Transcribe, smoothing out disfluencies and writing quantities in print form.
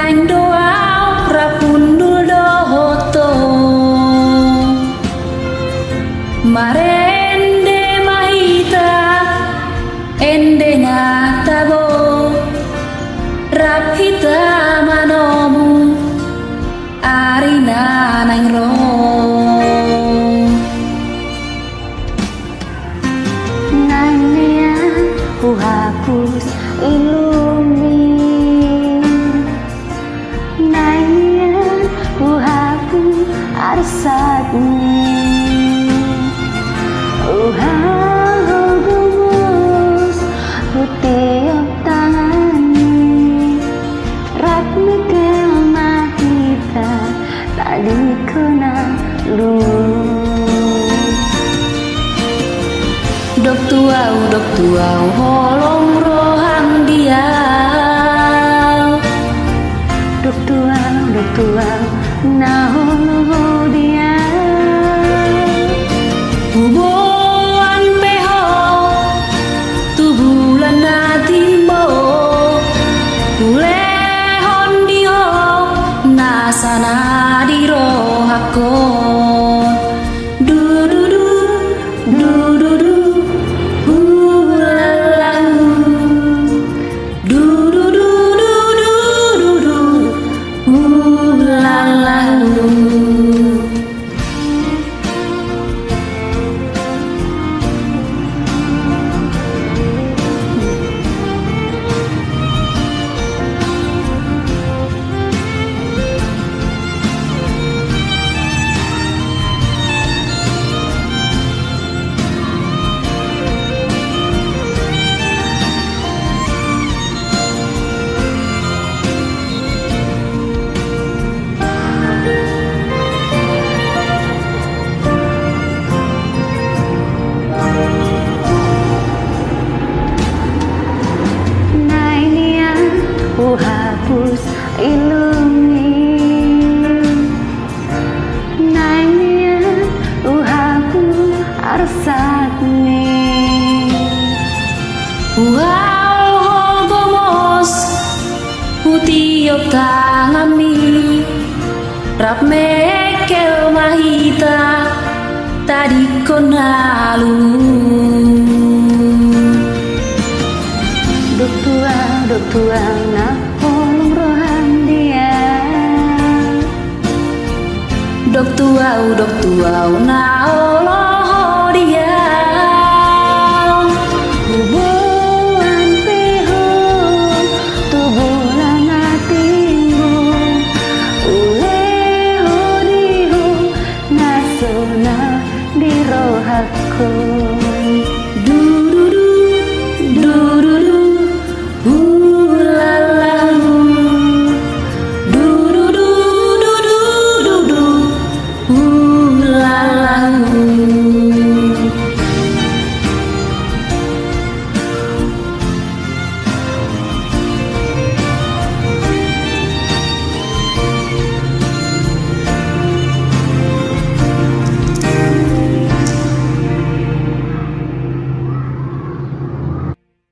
Nang doa prapundul dohoto marende mahita ende natabo rapita manomu arina nang ro nangnya ku hapus ilumi nangnya ku hapus arsatnya gumus putiup tangani rak mekel mahita tadi kena lu dok tuau holong rohang dia dok tuau nah holo dia hubungan peho tubulan natimbo tulehon dio nasana di rohakon dududu dududu hulalahu dududu dududu hulalahu. Ku hapus ilumi nangnya ku hapus arsatni Wow hogomos putiup tangami rap mekel mahita tadi konalu dok tuang nah holong rohan dia dok tuau na olo